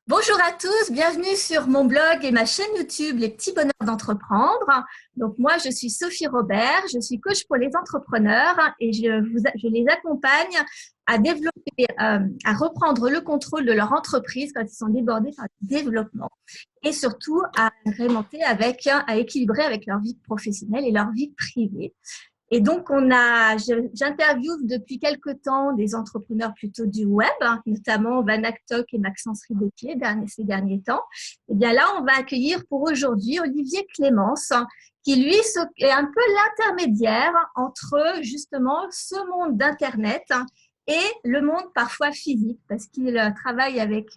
Bonjour à tous, bienvenue sur mon blog et ma chaîne YouTube Les petits bonheurs d'entreprendre. Donc moi, je suis Sophie Robert, je suis coach pour les entrepreneurs et je les accompagne à développer, à reprendre le contrôle de leur entreprise quand ils sont débordés par le développement et surtout à agrémenter à équilibrer avec leur vie professionnelle et leur vie privée. Et donc, j'interviewe depuis quelque temps des entrepreneurs plutôt du web, notamment Vanak Tok et Maxence Ribotier ces derniers temps. Et bien là, on va accueillir pour aujourd'hui Olivier Clémence, qui lui est un peu l'intermédiaire entre justement ce monde d'Internet et le monde parfois physique, parce qu'il travaille avec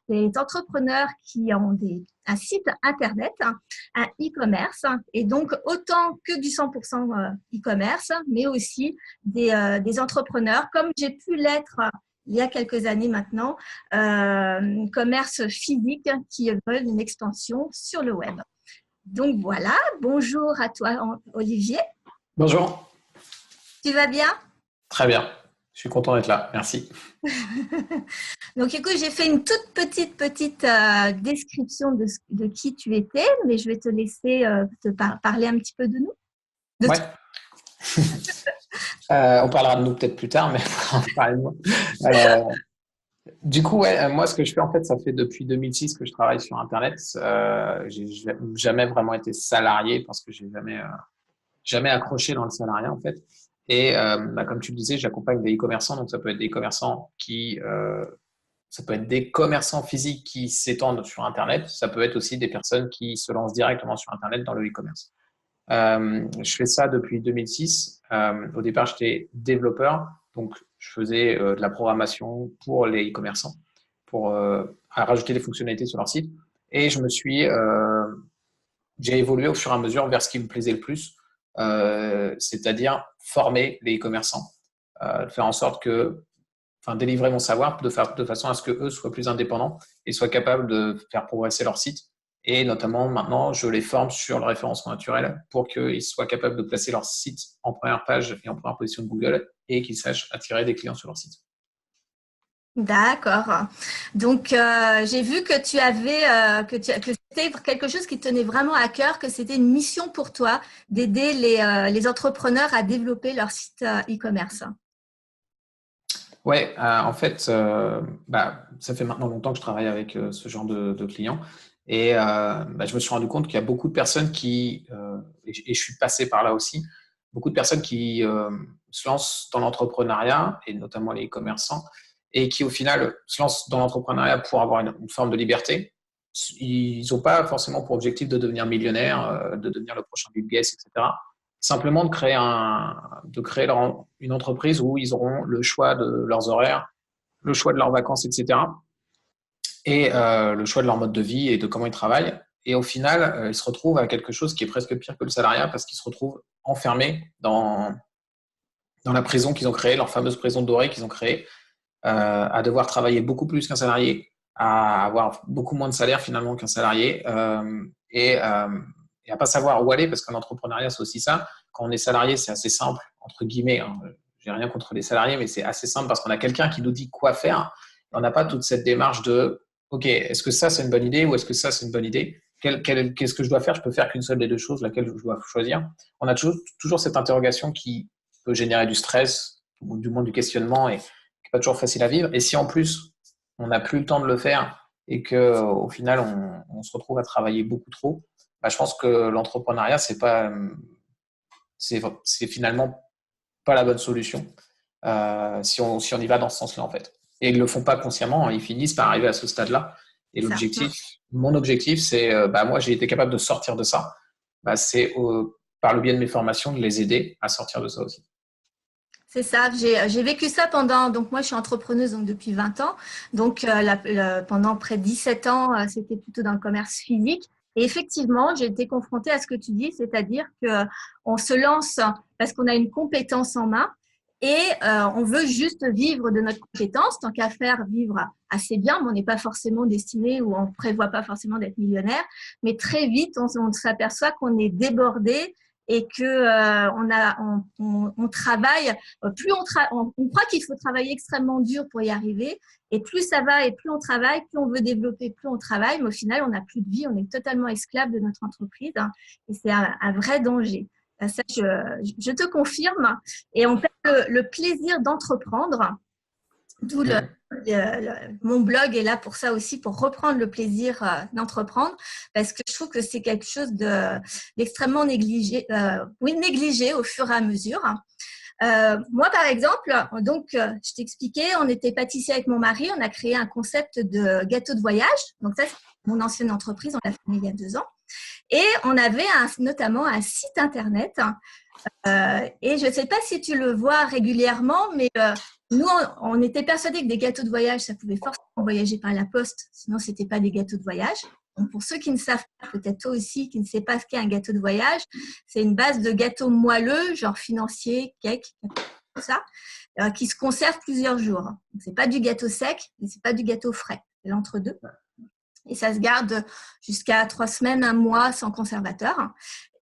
les entrepreneurs qui ont un site Internet, un e-commerce, et donc autant que du 100% e-commerce, mais aussi des entrepreneurs, comme j'ai pu l'être il y a quelques années maintenant, commerce physique qui veulent une extension sur le web. Donc voilà, bonjour à toi Olivier. Bonjour. Tu vas bien? Très bien. Je suis content d'être là. Merci. Donc, écoute, j'ai fait une toute petite description de qui tu étais, mais je vais te laisser parler un petit peu de nous. Ouais. On parlera de nous peut-être plus tard, mais on va parler de moi. Du coup, moi, ce que je fais, en fait, ça fait depuis 2006 que je travaille sur Internet. J'ai jamais vraiment été salarié parce que j'ai jamais accroché dans le salariat, en fait. Et comme tu le disais, j'accompagne des e-commerçants. Donc, ça peut être des commerçants ça peut être des commerçants physiques qui s'étendent sur Internet. Ça peut être aussi des personnes qui se lancent directement sur Internet dans le e-commerce. Je fais ça depuis 2006. Au départ, j'étais développeur. Donc, je faisais de la programmation pour les e-commerçants pour rajouter des fonctionnalités sur leur site. Et j'ai évolué au fur et à mesure vers ce qui me plaisait le plus, c'est-à-dire former les e-commerçants, faire en sorte délivrer mon savoir de façon à ce qu'eux soient plus indépendants et soient capables de faire progresser leur site. Et notamment, maintenant, je les forme sur le référencement naturel pour qu'ils soient capables de placer leur site en première page et en première position de Google et qu'ils sachent attirer des clients sur leur site. D'accord. Donc, j'ai vu que que c'était quelque chose qui tenait vraiment à cœur, que c'était une mission pour toi d'aider les entrepreneurs à développer leur site e-commerce. Ouais, en fait, ça fait maintenant longtemps que je travaille avec ce genre de clients et je me suis rendu compte qu'il y a beaucoup de personnes et je suis passé par là aussi, beaucoup de personnes qui se lancent dans l'entrepreneuriat et notamment les e-commerçants et qui au final se lancent dans l'entrepreneuriat pour avoir une forme de liberté. Ils n'ont pas forcément pour objectif de devenir millionnaire, de devenir le prochain Bill Gates, etc. Simplement de créer une entreprise où ils auront le choix de leurs horaires, le choix de leurs vacances, etc. Et le choix de leur mode de vie et de comment ils travaillent. Et au final, ils se retrouvent à quelque chose qui est presque pire que le salariat parce qu'ils se retrouvent enfermés dans la prison qu'ils ont créée, leur fameuse prison dorée qu'ils ont créée, à devoir travailler beaucoup plus qu'un salarié, à avoir beaucoup moins de salaire finalement qu'un salarié, et à pas savoir où aller parce qu'un entrepreneuriat, c'est aussi ça. Quand on est salarié, c'est assez simple, entre guillemets. Hein. J'ai rien contre les salariés, mais c'est assez simple parce qu'on a quelqu'un qui nous dit quoi faire. Et on n'a pas toute cette démarche de OK, est-ce que ça, c'est une bonne idée ou est-ce que ça, c'est une bonne idée? Qu'est-ce que je dois faire? Je peux faire qu'une seule des deux choses, laquelle je dois choisir. On a toujours cette interrogation qui peut générer du stress, ou du moins du questionnement et qui n'est pas toujours facile à vivre. Et si en plus, on n'a plus le temps de le faire et qu'au final, on se retrouve à travailler beaucoup trop, je pense que l'entrepreneuriat, c'est finalement pas la bonne solution si on y va dans ce sens-là, en fait. Et ils ne le font pas consciemment, hein, ils finissent par arriver à ce stade-là. Et mon objectif, c'est, moi, j'ai été capable de sortir de ça. C'est par le biais de mes formations, de les aider à sortir de ça aussi. C'est ça, j'ai vécu ça donc moi je suis entrepreneuse donc depuis 20 ans, donc pendant près de 17 ans, c'était plutôt dans le commerce physique. Et effectivement, j'ai été confrontée à ce que tu dis, c'est-à-dire qu'on se lance parce qu'on a une compétence en main et on veut juste vivre de notre compétence, tant qu'à faire vivre assez bien, mais on n'est pas forcément destiné ou on ne prévoit pas forcément d'être millionnaire, mais très vite on s'aperçoit qu'on est débordé et que on travaille, on croit qu'il faut travailler extrêmement dur pour y arriver, et plus ça va et plus on travaille, plus on veut développer, plus on travaille, mais au final on n'a plus de vie, on est totalement esclave de notre entreprise, hein, et c'est un vrai danger. Ça, je te confirme, et on perd le plaisir d'entreprendre. D'où mon blog est là pour ça aussi, pour reprendre le plaisir d'entreprendre, parce que je trouve que c'est quelque chose d'extrêmement négligé au fur et à mesure. Moi, par exemple, donc, je t'expliquais, on était pâtissier avec mon mari, on a créé un concept de gâteau de voyage. Donc ça, c'est mon ancienne entreprise, on l'a fait il y a 2 ans. Et on avait notamment un site internet. Et je ne sais pas si tu le vois régulièrement, mais nous, on était persuadés que des gâteaux de voyage, ça pouvait forcément voyager par la poste, sinon ce n'était pas des gâteaux de voyage. Donc, pour ceux qui ne savent pas, peut-être toi aussi, qui ne sais pas ce qu'est un gâteau de voyage, c'est une base de gâteau moelleux, genre financier, cake, tout ça, qui se conserve plusieurs jours. Ce n'est pas du gâteau sec, mais ce n'est pas du gâteau frais, c'est l'entre-deux. Et ça se garde jusqu'à 3 semaines, 1 mois sans conservateur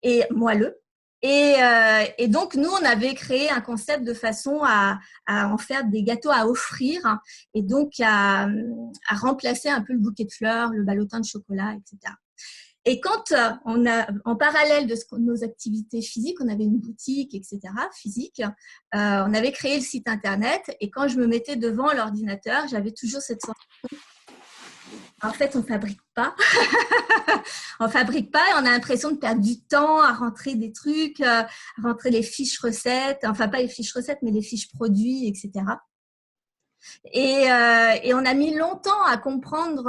et moelleux. Et donc, nous, on avait créé un concept de façon à en faire des gâteaux à offrir et donc à remplacer un peu le bouquet de fleurs, le ballotin de chocolat, etc. Et quand en parallèle de nos activités physiques, on avait une boutique, etc., physique, on avait créé le site internet. Et quand je me mettais devant l'ordinateur, j'avais toujours cette sensation. En fait, on ne fabrique pas. On ne fabrique pas et on a l'impression de perdre du temps à rentrer des trucs, à rentrer les fiches recettes, enfin pas les fiches recettes, mais les fiches produits, etc. Et on a mis longtemps à comprendre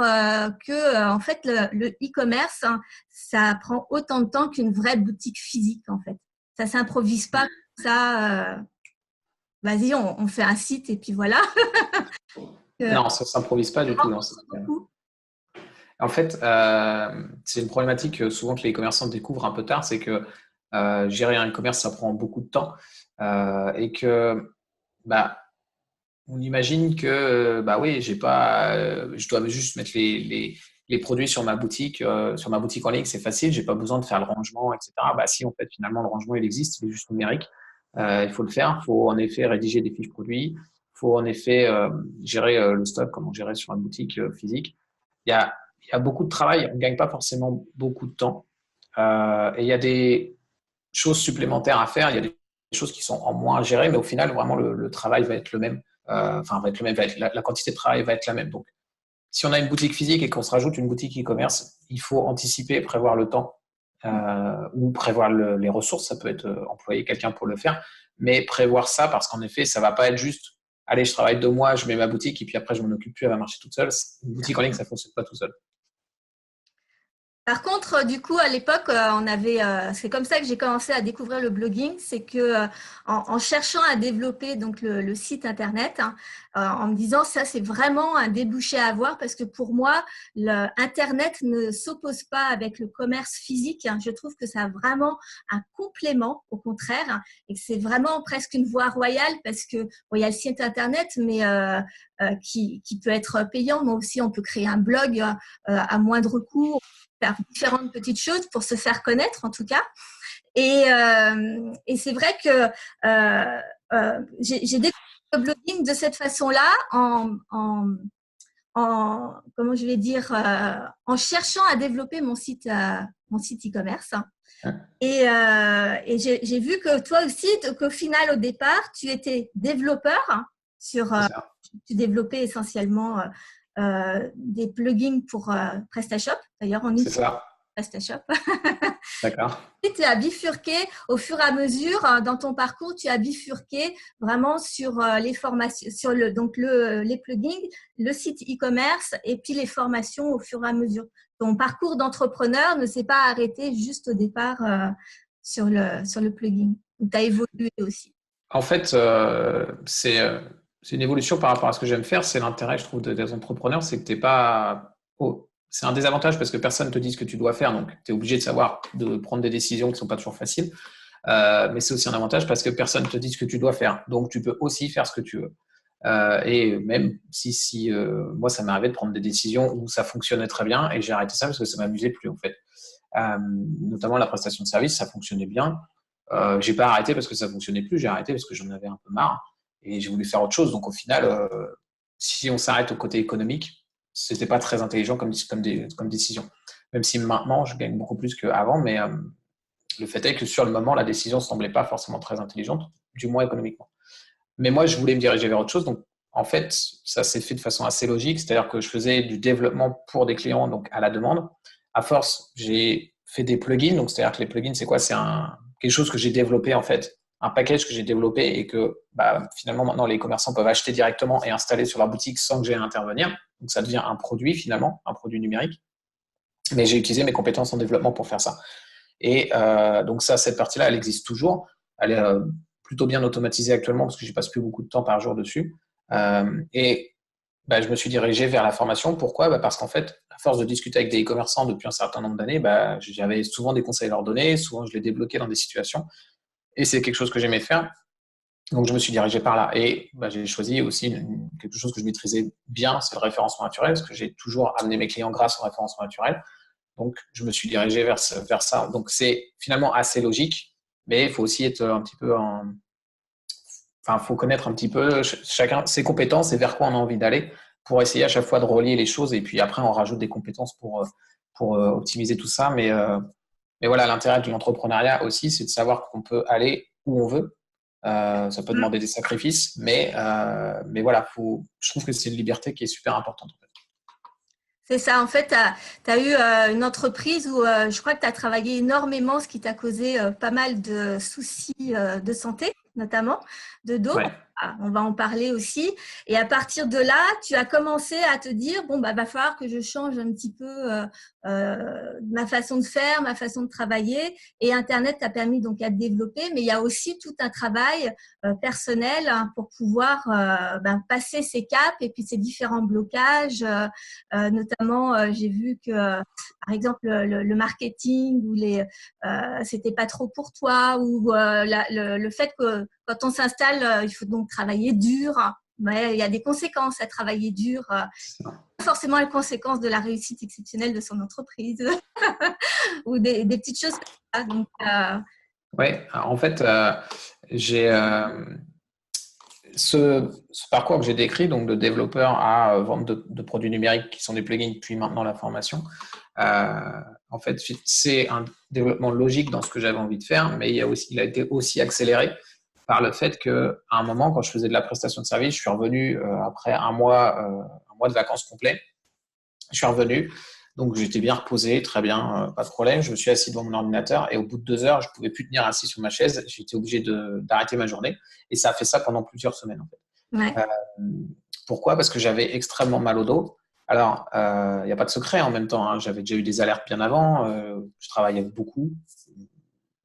que en fait, le e-commerce, hein, ça prend autant de temps qu'une vraie boutique physique, en fait. Ça ne s'improvise pas comme ça. Vas-y, on fait un site et puis voilà. Non, ça ne s'improvise pas du tout. Non, en fait, c'est une problématique souvent que les commerçants découvrent un peu tard, c'est que gérer un e-commerce, ça prend beaucoup de temps et que on imagine que oui, je dois juste mettre les produits sur ma boutique en ligne, c'est facile, j'ai pas besoin de faire le rangement, etc. Si, en fait, finalement, le rangement, il existe, il est juste numérique. Il faut le faire, il faut en effet rédiger des fiches produits, il faut en effet gérer le stock, comment gérer sur une boutique physique. Il y a beaucoup de travail, on ne gagne pas forcément beaucoup de temps. Et il y a des choses supplémentaires à faire, il y a des choses qui sont en moins à gérer, mais au final, vraiment, le travail va être le même. Va être le même, la quantité de travail va être la même. Donc, si on a une boutique physique et qu'on se rajoute une boutique e-commerce, il faut anticiper, prévoir le temps ou prévoir les ressources. Ça peut être employer quelqu'un pour le faire, mais prévoir ça parce qu'en effet, ça ne va pas être juste allez, je travaille 2 mois, je mets ma boutique et puis après, je m'en occupe plus, elle va marcher toute seule. Une boutique en ligne, ça ne fonctionne pas tout seul. Par contre, du coup, à l'époque, c'est comme ça que j'ai commencé à découvrir le blogging, c'est que en cherchant à développer donc le site internet, hein, en me disant ça, c'est vraiment un débouché à avoir parce que pour moi, l'internet ne s'oppose pas avec le commerce physique. Hein. Je trouve que ça a vraiment un complément, au contraire, hein, et que c'est vraiment presque une voie royale parce que il y a le site internet, mais qui peut être payant, mais aussi on peut créer un blog à moindre coût. Faire différentes petites choses pour se faire connaître en tout cas. Et c'est vrai que j'ai découvert le blogging de cette façon-là comment je vais dire en cherchant à développer mon site e-commerce. Et j'ai vu que toi aussi, qu'au final, au départ, tu étais développeur tu développais essentiellement des plugins pour PrestaShop. D'ailleurs, on utilise PrestaShop. D'accord. Et tu as bifurqué au fur et à mesure dans ton parcours, tu as bifurqué vraiment sur les formations, sur les plugins, le site e-commerce et puis les formations au fur et à mesure. Ton parcours d'entrepreneur ne s'est pas arrêté juste au départ sur le plugin. Tu as évolué aussi. En fait, c'est une évolution par rapport à ce que j'aime faire. C'est l'intérêt, je trouve, des entrepreneurs, c'est que t'es pas. C'est un désavantage parce que personne ne te dit ce que tu dois faire, donc tu es obligé de prendre des décisions qui ne sont pas toujours faciles. Mais c'est aussi un avantage parce que personne ne te dit ce que tu dois faire, donc tu peux aussi faire ce que tu veux. Et même si moi, ça m'est arrivé de prendre des décisions où ça fonctionnait très bien et j'ai arrêté ça parce que ça ne m'amusait plus en fait. Notamment la prestation de service, ça fonctionnait bien. J'ai pas arrêté parce que ça fonctionnait plus, j'ai arrêté parce que j'en avais un peu marre et j'ai voulu faire autre chose. Donc au final, si on s'arrête au côté économique, c'était pas très intelligent comme décision. Même si maintenant, je gagne beaucoup plus qu'avant, mais le fait est que sur le moment, la décision semblait pas forcément très intelligente, du moins économiquement. Mais moi, je voulais me diriger vers autre chose. Donc, en fait, ça s'est fait de façon assez logique. C'est-à-dire que je faisais du développement pour des clients, donc à la demande. À force, j'ai fait des plugins. Donc, c'est-à-dire que les plugins, c'est quoi? C'est quelque chose que j'ai développé, en fait, un package que j'ai développé et que finalement, maintenant, les commerçants peuvent acheter directement et installer sur leur boutique sans que j'aie à intervenir. Donc, ça devient un produit, finalement, un produit numérique. Mais j'ai utilisé mes compétences en développement pour faire ça. Et donc, cette partie-là, elle existe toujours. Elle est plutôt bien automatisée actuellement parce que je passe plus beaucoup de temps par jour dessus. Et je me suis dirigé vers la formation. Pourquoi? Parce qu'en fait, à force de discuter avec des e-commerçants depuis un certain nombre d'années, j'avais souvent des conseils à leur donner, souvent je les débloquais dans des situations. Et c'est quelque chose que j'aimais faire. Donc, je me suis dirigé par là. Et j'ai choisi aussi quelque chose que je maîtrisais bien, c'est le référencement naturel, parce que j'ai toujours amené mes clients grâce au référencement naturel. Donc, je me suis dirigé vers ça. Donc, c'est finalement assez logique, mais il faut aussi être un petit peu Enfin, faut connaître un petit peu chacun ses compétences et vers quoi on a envie d'aller pour essayer à chaque fois de relier les choses. Et puis après, on rajoute des compétences pour optimiser tout ça. Mais voilà, l'intérêt de l'entrepreneuriat aussi, c'est de savoir qu'on peut aller où on veut. Ça peut demander des sacrifices, mais voilà, je trouve que c'est une liberté qui est super importante. En fait. C'est ça, en fait, tu as eu une entreprise où je crois que tu as travaillé énormément, ce qui t'a causé pas mal de soucis de santé, notamment de dos. Ouais. On va en parler aussi. Et à partir de là, tu as commencé à te dire, bon, va falloir que je change un petit peu ma façon de faire, ma façon de travailler. Et Internet t'a permis donc à te développer, mais il y a aussi tout un travail personnel pour pouvoir passer ces caps et puis ces différents blocages. Notamment, j'ai vu que, par exemple, le marketing ou c'était pas trop pour toi, ou le fait que quand on s'installe, il faut donc travailler dur. Mais il y a des conséquences à travailler dur, pas forcément les conséquences de la réussite exceptionnelle de son entreprise ou des petites choses comme ça. Donc, Oui, en fait, j'ai ce parcours que j'ai décrit, donc de développeur à vente de produits numériques qui sont des plugins, puis maintenant la formation. En fait, c'est un développement logique dans ce que j'avais envie de faire, mais il a été aussi accéléré par le fait qu'à un moment, quand je faisais de la prestation de service, je suis revenu après un mois de vacances complet. Je suis revenu, donc j'étais bien reposé, très bien, pas de problème. Je me suis assis devant mon ordinateur et au bout de 2 heures, je ne pouvais plus tenir assis sur ma chaise. J'étais obligé d'arrêter ma journée et ça a fait ça pendant plusieurs semaines en fait. ouais. Pourquoi? Parce que j'avais extrêmement mal au dos. Alors, il n'y a pas de secret en même temps. Hein. J'avais déjà eu des alertes bien avant. Je travaillais beaucoup.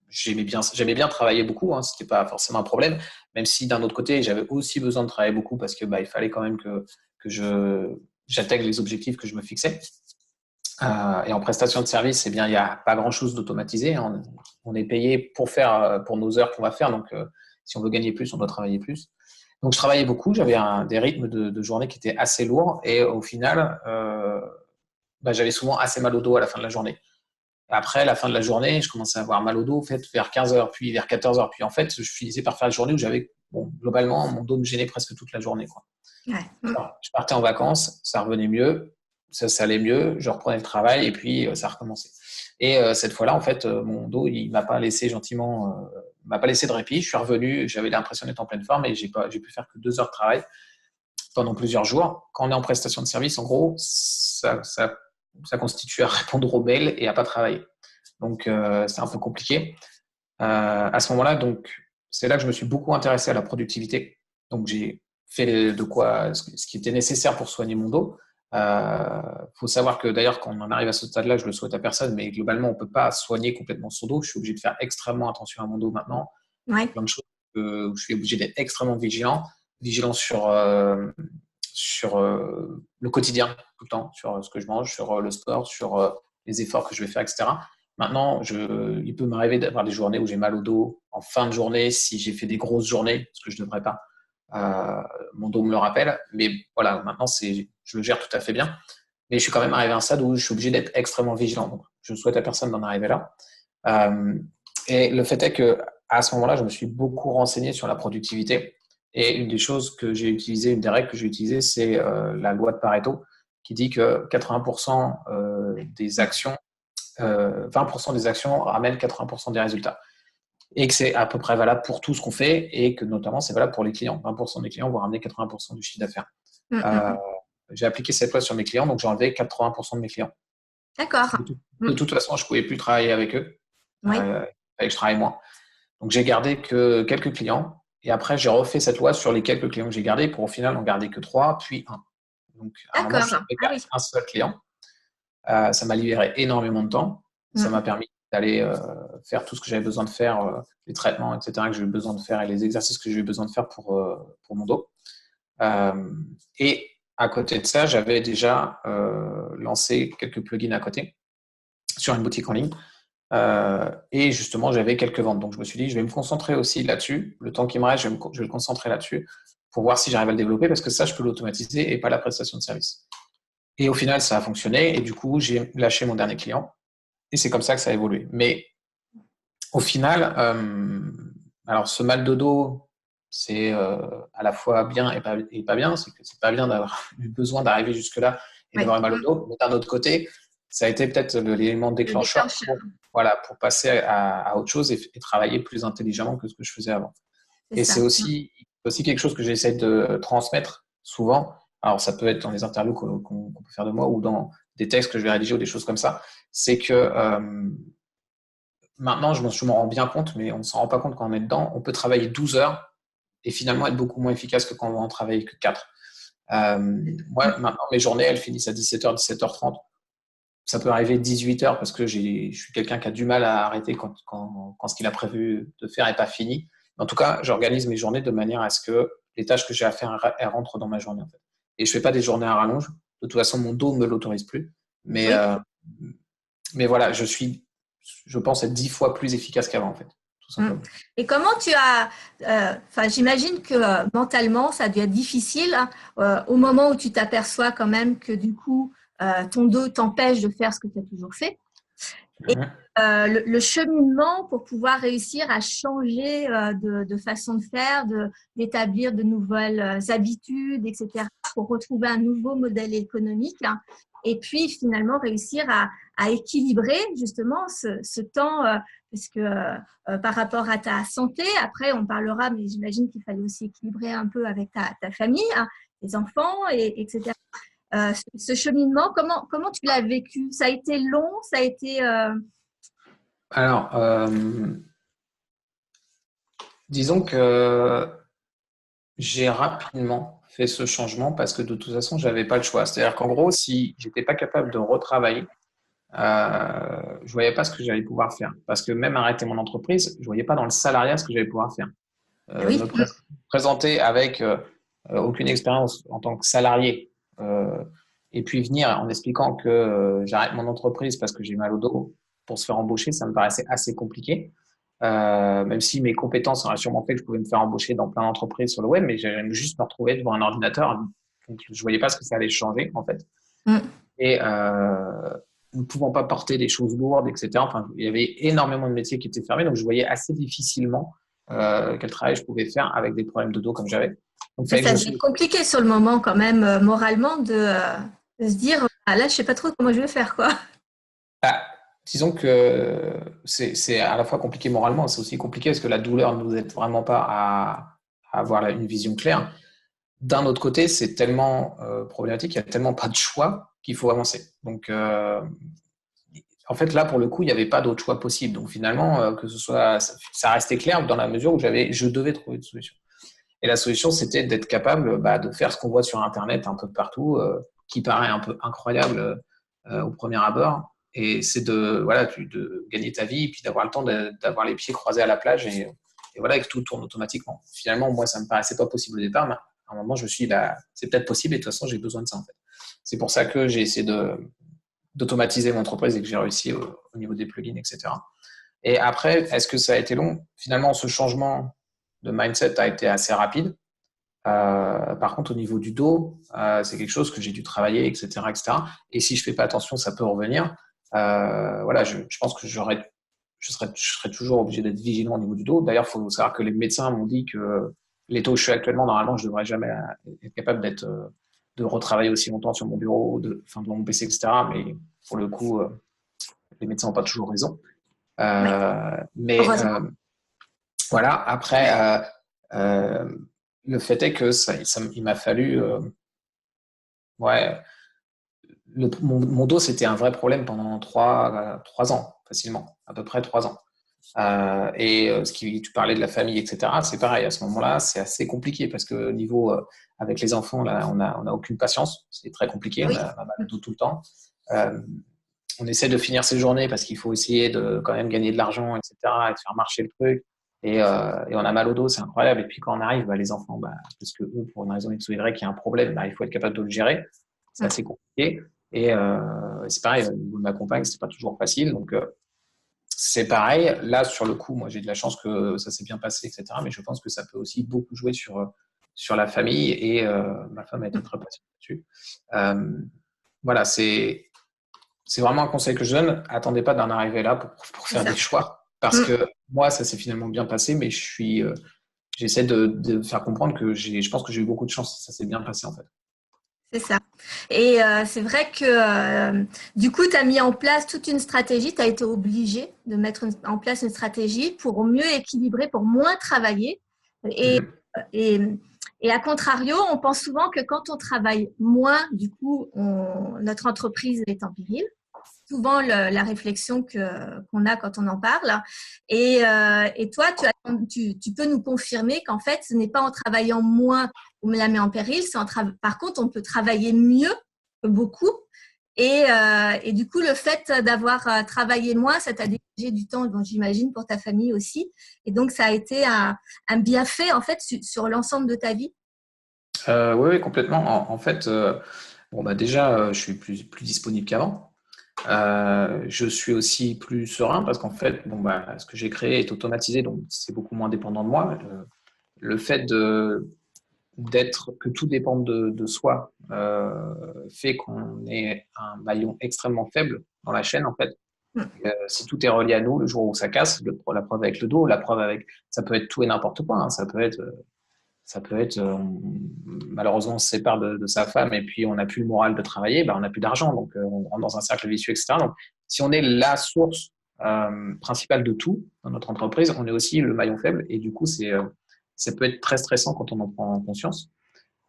J'aimais bien travailler beaucoup. Hein. Ce n'était pas forcément un problème. Même si d'un autre côté, j'avais aussi besoin de travailler beaucoup parce que il fallait quand même que j'atteigne les objectifs que je me fixais. Et en prestation de service, il n'y a pas grand-chose d'automatisé. Hein. On est payé pour nos heures qu'on va faire. Donc, si on veut gagner plus, on doit travailler plus. Donc, je travaillais beaucoup. J'avais des rythmes de journée qui étaient assez lourds. Et au final, j'avais souvent assez mal au dos à la fin de la journée. Après, à la fin de la journée, je commençais à avoir mal au dos en fait, vers 15 heures, puis vers 14 heures. Puis en fait, je finissais par faire une journée où globalement, mon dos me gênait presque toute la journée. Quoi. Ouais. Alors, je partais en vacances, ça revenait mieux, ça allait mieux, je reprenais le travail et puis ça recommençait. Et cette fois-là, en fait, mon dos, il m'a pas laissé m'a pas laissé de répit. Je suis revenu, j'avais l'impression d'être en pleine forme et j'ai pu faire que 2 heures de travail pendant plusieurs jours. Quand on est en prestation de service, en gros, ça constitue à répondre aux mails et à pas travailler. Donc, c'est un peu compliqué. À ce moment-là, donc, c'est là que je me suis beaucoup intéressé à la productivité. Donc, j'ai fait ce qui était nécessaire pour soigner mon dos. Faut savoir que d'ailleurs, quand on en arrive à ce stade-là, je le souhaite à personne, mais globalement, on peut pas soigner complètement son dos. Je suis obligé de faire extrêmement attention à mon dos maintenant. Ouais. Plein de choses où je suis obligé d'être extrêmement vigilant sur le quotidien tout le temps, sur ce que je mange, sur le sport, sur les efforts que je vais faire, etc. Maintenant, il peut m'arriver d'avoir des journées où j'ai mal au dos en fin de journée si j'ai fait des grosses journées, ce que je ne devrais pas. Mon dos me le rappelle, mais voilà, maintenant je le gère tout à fait bien. Mais je suis quand même arrivé à un stade où je suis obligé d'être extrêmement vigilant. Donc, je ne souhaite à personne d'en arriver là. Et le fait est que à ce moment-là, je me suis beaucoup renseigné sur la productivité. Et une des choses que j'ai utilisées, une des règles que j'ai utilisées, c'est la loi de Pareto, qui dit que 80% des actions, 20% des actions ramènent 80% des résultats. Et que c'est à peu près valable pour tout ce qu'on fait et que notamment c'est valable pour les clients. 20% des clients vont ramener 80% du chiffre d'affaires. Euh, j'ai appliqué cette loi sur mes clients, donc j'ai enlevé 80% de mes clients. D'accord. De toute façon, je ne pouvais plus travailler avec eux. Oui. Il fallait que je travaille moins. Donc j'ai gardé que quelques clients. Et après, j'ai refait cette loi sur les quelques clients que j'ai gardés pour au final en garder que 3, puis un. Donc à un moment, je D'accord. n'avais Ah qu'à oui. un seul client. Ça m'a libéré énormément de temps. Ça m'a permis d'aller faire tout ce que j'avais besoin de faire, les traitements, etc., que j'ai eu besoin de faire et les exercices que j'ai eu besoin de faire pour mon dos. Et à côté de ça, j'avais déjà lancé quelques plugins à côté sur une boutique en ligne. Et justement, j'avais quelques ventes. Donc, je me suis dit, je vais me concentrer aussi là-dessus. Le temps qui me reste, je vais le concentrer là-dessus pour voir si j'arrive à le développer parce que ça, je peux l'automatiser et pas la prestation de service. Et au final, ça a fonctionné. Et du coup, j'ai lâché mon dernier client. Et c'est comme ça que ça a évolué. Mais au final, alors ce mal de dos, c'est à la fois bien et pas bien. C'est que c'est pas bien d'avoir eu besoin d'arriver jusque-là et d'avoir mal au dos. Mais d'un autre côté, ça a été peut-être l'élément déclencheur pour passer à autre chose et travailler plus intelligemment que ce que je faisais avant. Et c'est aussi quelque chose que j'essaie de transmettre souvent. Alors, ça peut être dans les interviews qu'on peut faire de moi ou dans des textes que je vais rédiger ou des choses comme ça. C'est que maintenant, je m'en rends bien compte, mais on ne s'en rend pas compte quand on est dedans. On peut travailler 12 heures et finalement être beaucoup moins efficace que quand on va en travailler que 4. Moi, maintenant, mes journées, elles finissent à 17h, 17h30. Ça peut arriver 18h parce que je suis quelqu'un qui a du mal à arrêter quand ce qu'il a prévu de faire n'est pas fini. En tout cas, j'organise mes journées de manière à ce que les tâches que j'ai à faire, elles rentrent dans ma journée. En fait. Et je ne fais pas des journées à rallonge. De toute façon, mon dos ne me l'autorise plus. Mais voilà, je pense être 10 fois plus efficace qu'avant, en fait. Tout simplement. Et comment tu as, j'imagine que mentalement, ça a dû être difficile au moment où tu t'aperçois quand même que du coup, ton dos t'empêche de faire ce que tu as toujours fait. Et le cheminement pour pouvoir réussir à changer de façon de faire, d'établir de nouvelles habitudes, etc., pour retrouver un nouveau modèle économique. Hein, et puis finalement réussir à équilibrer justement ce temps, parce que par rapport à ta santé, après on parlera, mais j'imagine qu'il fallait aussi équilibrer un peu avec ta famille, hein, tes enfants, etc. Ce cheminement, comment tu l'as vécu? Ça a été long, ça a été… Alors, disons que j'ai rapidement fait ce changement parce que de toute façon, je n'avais pas le choix. C'est-à-dire qu'en gros, si j'étais pas capable de retravailler, je voyais pas ce que j'allais pouvoir faire. Parce que même arrêter mon entreprise, je voyais pas dans le salariat ce que j'allais pouvoir faire. Oui. Me présenter avec aucune expérience en tant que salarié et puis venir en expliquant que j'arrête mon entreprise parce que j'ai mal au dos pour se faire embaucher, ça me paraissait assez compliqué. Même si mes compétences auraient sûrement fait que je pouvais me faire embaucher dans plein d'entreprises sur le web, mais j'allais juste me retrouver devant un ordinateur. Donc, je voyais pas ce que ça allait changer, en fait. Et ne pouvant pas porter des choses lourdes, etc. Enfin, il y avait énormément de métiers qui étaient fermés, donc je voyais assez difficilement quel travail je pouvais faire avec des problèmes de dos comme j'avais. Donc, ça devient compliqué sur le moment quand même, moralement, de se dire, ah, là, je sais pas trop comment je vais faire, quoi. Bah, disons que c'est à la fois compliqué moralement, c'est aussi compliqué parce que la douleur ne nous aide vraiment pas à avoir une vision claire. D'un autre côté, c'est tellement problématique, il n'y a tellement pas de choix qu'il faut avancer. Donc, en fait, là, pour le coup, il n'y avait pas d'autre choix possible. Donc, finalement, que ce soit, ça restait clair dans la mesure où je devais trouver une solution. Et la solution, c'était d'être capable de faire ce qu'on voit sur Internet un peu partout, qui paraît un peu incroyable au premier abord. Et c'est de gagner ta vie et puis d'avoir le temps d'avoir les pieds croisés à la plage et voilà, que tout tourne automatiquement. Finalement, moi, ça me paraissait pas possible au départ, mais à un moment, je me suis dit, c'est peut-être possible et de toute façon, j'ai besoin de ça, en fait. C'est pour ça que j'ai essayé d'automatiser mon entreprise et que j'ai réussi au niveau des plugins, etc. Et après, est-ce que ça a été long? Finalement, ce changement de mindset a été assez rapide. Par contre, au niveau du dos, c'est quelque chose que j'ai dû travailler, etc., etc. Et si je fais pas attention, ça peut revenir. Voilà, je pense que j'aurais je serais toujours obligé d'être vigilant au niveau du dos. D'ailleurs, il faut savoir que les médecins m'ont dit que l'état où je suis actuellement, normalement, je ne devrais jamais être capable de retravailler aussi longtemps sur mon bureau, devant mon PC, etc. Mais pour le coup, les médecins n'ont pas toujours raison. Oui, Mais heureusement. voilà, après, le fait est que il m'a fallu, ouais, mon dos, c'était un vrai problème pendant 3 ans, facilement, à peu près 3 ans. Tu parlais de la famille, etc. C'est pareil, à ce moment-là, c'est assez compliqué parce que niveau, avec les enfants, là, on a aucune patience. C'est très compliqué, on Oui, a mal au dos tout le temps. Euh, on essaie de finir ses journées parce qu'il faut essayer de quand même gagner de l'argent, etc., et de faire marcher le truc. Et on a mal au dos, c'est incroyable. Et puis quand on arrive, les enfants, parce que eux, pour une raison X ou Y, qu'il y a un problème, il faut être capable de le gérer. C'est assez compliqué. Et c'est pareil, au niveau de ma compagne, c'est pas toujours facile. Donc, c'est pareil. Là, sur le coup, moi, j'ai de la chance que ça s'est bien passé, etc. Mais je pense que ça peut aussi beaucoup jouer sur la famille. Et ma femme a été très patiente là-dessus. Voilà, c'est vraiment un conseil que je donne. Attendez pas d'en arriver là pour c'est faire des ça. choix. Parce que moi, ça s'est finalement bien passé, mais j'essaie de faire comprendre que je pense que j'ai eu beaucoup de chance. Ça s'est bien passé, en fait. C'est ça. Et c'est vrai que du coup, tu as mis en place toute une stratégie, tu as été obligé de mettre en place une stratégie pour mieux équilibrer, pour moins travailler. Et, Mhm. et, et à contrario, on pense souvent que quand on travaille moins, du coup, notre entreprise est en péril. Souvent la réflexion qu'on a quand on en parle. Et toi, tu peux nous confirmer qu'en fait, ce n'est pas en travaillant moins qu'on la met en péril. Par contre, on peut travailler mieux, beaucoup. Et du coup, le fait d'avoir travaillé moins, ça t'a dégagé du temps, donc j'imagine, pour ta famille aussi. Et donc, ça a été un bienfait, en fait, sur l'ensemble de ta vie. Oui, oui, complètement. En fait, déjà, je suis plus disponible qu'avant. Je suis aussi plus serein parce qu'en fait, ce que j'ai créé est automatisé, donc c'est beaucoup moins dépendant de moi. Le fait que tout dépende de soi fait qu'on est un maillon extrêmement faible dans la chaîne, en fait. Si tout est relié à nous, le jour où ça casse, la preuve avec le dos, ça peut être tout et n'importe quoi, hein. Ça peut être, malheureusement, on se sépare de sa femme et puis on n'a plus le moral de travailler, on n'a plus d'argent, donc on rentre dans un cercle vicieux, etc. Donc, si on est la source principale de tout dans notre entreprise, on est aussi le maillon faible et du coup, ça peut être très stressant quand on en prend conscience.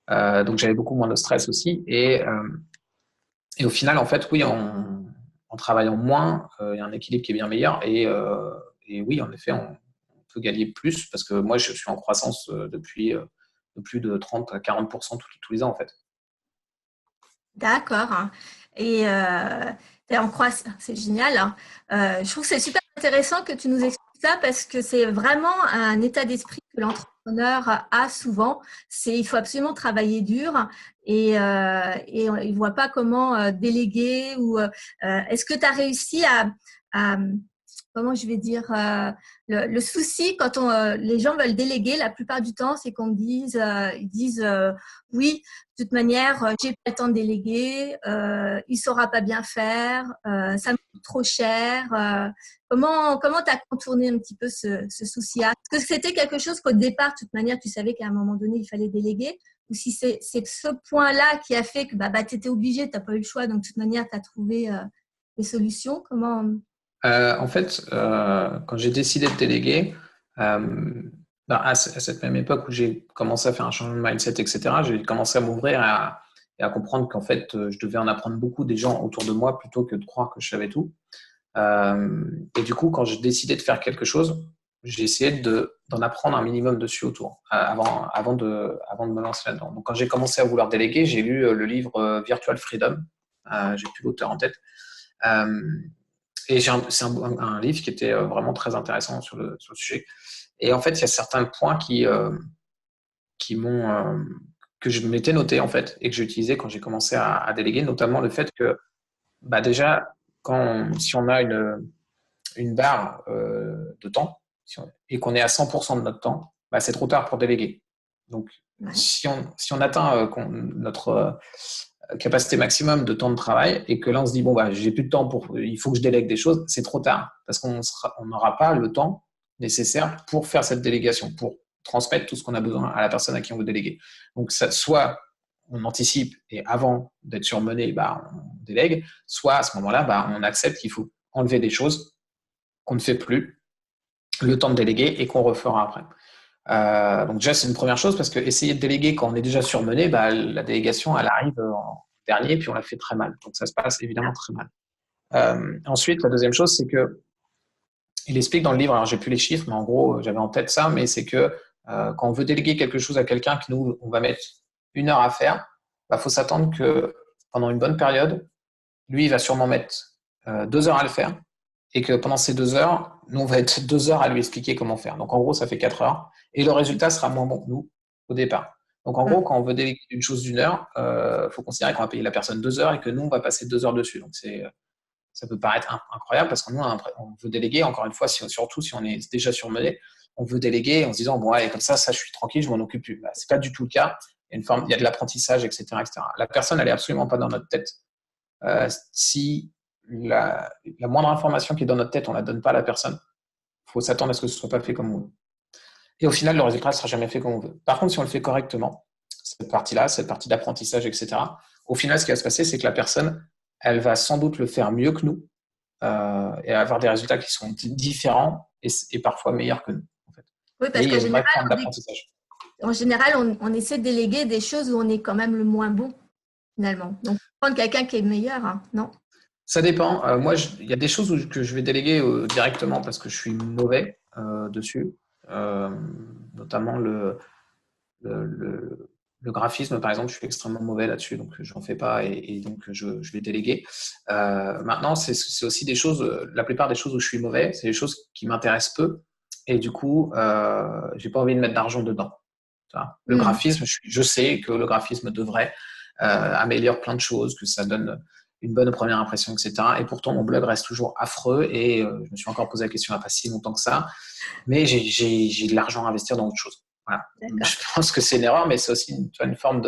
Donc, j'avais beaucoup moins de stress aussi et au final, en fait, oui, en travaillant moins, il y a un équilibre qui est bien meilleur et oui, en effet, on peut gagner plus parce que moi, je suis en croissance depuis de plus de 30 à 40% tous les ans, en fait. D'accord. Et t'es en croissance, c'est génial, hein. Je trouve que c'est super intéressant que tu nous expliques ça parce que c'est vraiment un état d'esprit que l'entrepreneur a souvent. Il faut absolument travailler dur et il voit pas comment déléguer ou est-ce que tu as réussi à comment je vais dire, le souci quand les gens veulent déléguer, la plupart du temps, c'est ils disent oui, de toute manière, j'ai pas le temps de déléguer, il saura pas bien faire, ça me coûte trop cher. Comment tu as contourné un petit peu ce souci-là? Est-ce que c'était quelque chose qu'au départ, de toute manière, tu savais qu'à un moment donné, il fallait déléguer? Ou si c'est ce point-là qui a fait que tu étais obligé, tu n'as pas eu le choix, donc de toute manière, tu as trouvé des solutions? Comment? En fait, quand j'ai décidé de déléguer, à cette même époque où j'ai commencé à faire un changement de mindset, etc., j'ai commencé à m'ouvrir et à comprendre qu'en fait, je devais en apprendre beaucoup des gens autour de moi plutôt que de croire que je savais tout. Et du coup, quand j'ai décidé de faire quelque chose, j'ai essayé d'en apprendre un minimum dessus autour, avant de me lancer là-dedans. Donc, quand j'ai commencé à vouloir déléguer, j'ai lu le livre Virtual Freedom. J'ai plus l'auteur en tête. Euh, et c'est un livre qui était vraiment très intéressant sur le sujet. Et en fait, il y a certains points qui m'ont, que je m'étais noté en fait et que j'ai utilisé quand j'ai commencé à déléguer, notamment le fait que déjà, si on a une barre de temps et qu'on est à 100% de notre temps, c'est trop tard pour déléguer. Donc, Ouais. si on atteint capacité maximum de temps de travail et que là, on se dit, bon, bah, j'ai plus de temps il faut que je délègue des choses, c'est trop tard parce qu'on n'aura pas le temps nécessaire pour faire cette délégation, pour transmettre tout ce qu'on a besoin à la personne à qui on veut déléguer. Donc, soit on anticipe et avant d'être surmené, bah, on délègue, soit à ce moment-là, bah, on accepte qu'il faut enlever des choses qu'on ne fait plus, le temps de déléguer et qu'on refera après. Donc déjà, c'est une première chose parce que essayer de déléguer quand on est déjà surmené, bah, la délégation, elle arrive en dernier, puis on la fait très mal. Donc ça se passe évidemment très mal. Ensuite, la deuxième chose, c'est que il explique dans le livre, alors j'ai plus les chiffres, mais en gros, j'avais en tête ça, mais c'est que quand on veut déléguer quelque chose à quelqu'un que nous, on va mettre 1 heure à faire, bah, faut s'attendre que pendant une bonne période, lui, il va sûrement mettre 2 heures à le faire et que pendant ces 2 heures, nous, on va être 2 heures à lui expliquer comment faire. Donc, en gros, ça fait 4 heures et le résultat sera moins bon que nous au départ. Donc, en gros, quand on veut déléguer une chose d'1 heure, faut considérer qu'on va payer la personne 2 heures et que nous, on va passer 2 heures dessus. Donc, ça peut paraître incroyable parce que nous, on veut déléguer, encore une fois, surtout si on est déjà surmené, on veut déléguer en se disant, bon, allez, comme ça, je suis tranquille, je m'en occupe plus. Bah, c'est pas du tout le cas. Il y a de l'apprentissage, etc., etc. La personne, elle est absolument pas dans notre tête. Si la moindre information qui est dans notre tête, on la donne pas à la personne, il faut s'attendre à ce que ce soit pas fait comme on veut. Et au final, le résultat ne sera jamais fait comme on veut. Par contre, si on le fait correctement, cette partie d'apprentissage, etc., au final, ce qui va se passer, c'est que la personne, elle va sans doute le faire mieux que nous et avoir des résultats qui sont différents et parfois meilleurs que nous. En fait. Oui, parce il y a qu'en une vraie forme d'apprentissage. général, on essaie de déléguer des choses où on est quand même le moins bon, finalement. Donc, prendre quelqu'un qui est meilleur, hein, non? Ça dépend. Moi, il y a des choses que je vais déléguer directement parce que je suis mauvais dessus. Notamment le graphisme, par exemple, je suis extrêmement mauvais là-dessus, donc je n'en fais pas et donc je vais déléguer. Maintenant, c'est aussi des choses, la plupart des choses où je suis mauvais, c'est des choses qui m'intéressent peu et du coup, j'ai pas envie de mettre d'argent dedans. Le graphisme, je sais que le graphisme devrait améliorer plein de choses, que ça donne une bonne première impression, etc. Et pourtant, mon blog reste toujours affreux et je me suis encore posé la question il n'y a pas si longtemps que ça, mais j'ai de l'argent à investir dans autre chose. Voilà. Je pense que c'est une erreur, mais c'est aussi une forme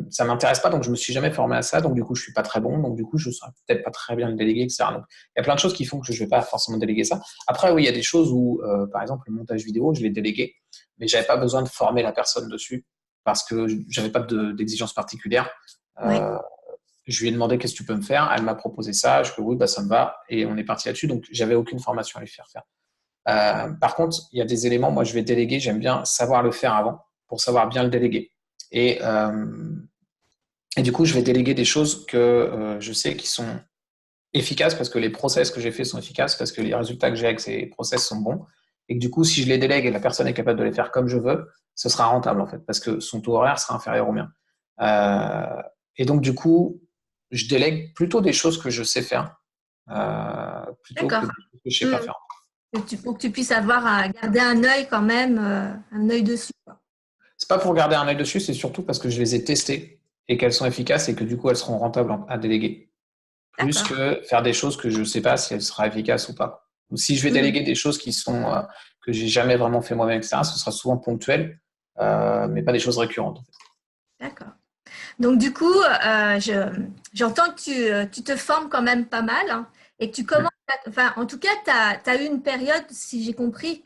ça m'intéresse pas, donc je me suis jamais formé à ça, donc du coup je suis pas très bon, donc du coup je saurais peut-être pas très bien le déléguer, etc. Donc il y a plein de choses qui font que je vais pas forcément déléguer ça. Après oui, il y a des choses où, par exemple le montage vidéo, je l'ai délégué, mais j'avais pas besoin de former la personne dessus parce que j'avais pas d'exigence particulière. Je lui ai demandé qu'est-ce que tu peux me faire, elle m'a proposé ça, je lui ai dit oui, bah ça me va, et on est parti là-dessus, donc j'avais aucune formation à lui faire faire. Par contre, il y a des éléments, moi je vais déléguer, j'aime bien savoir le faire avant pour savoir bien le déléguer. Et du coup, je vais déléguer des choses que je sais qui sont efficaces parce que les process que j'ai faits sont efficaces, parce que les résultats que j'ai avec ces process sont bons. Et que du coup, si je les délègue et la personne est capable de les faire comme je veux, ce sera rentable en fait, parce que son taux horaire sera inférieur au mien. Et donc, du coup, je délègue plutôt des choses que je sais faire, plutôt que des choses que je ne sais pas faire. Pour que tu puisses avoir à garder un œil quand même, un œil dessus. C'est pas pour garder un œil dessus, c'est surtout parce que je les ai testées et qu'elles sont efficaces et que du coup elles seront rentables à déléguer. Plus que faire des choses que je ne sais pas si elles seront efficaces ou pas. Ou si je vais déléguer des choses qui sont que j'ai jamais vraiment fait moi-même, etc., ce sera souvent ponctuel, mais pas des choses récurrentes. En fait. D'accord. Donc du coup, j'entends que tu te formes quand même pas mal, hein, et que tu commences, enfin en tout cas, tu as eu une période, si j'ai compris,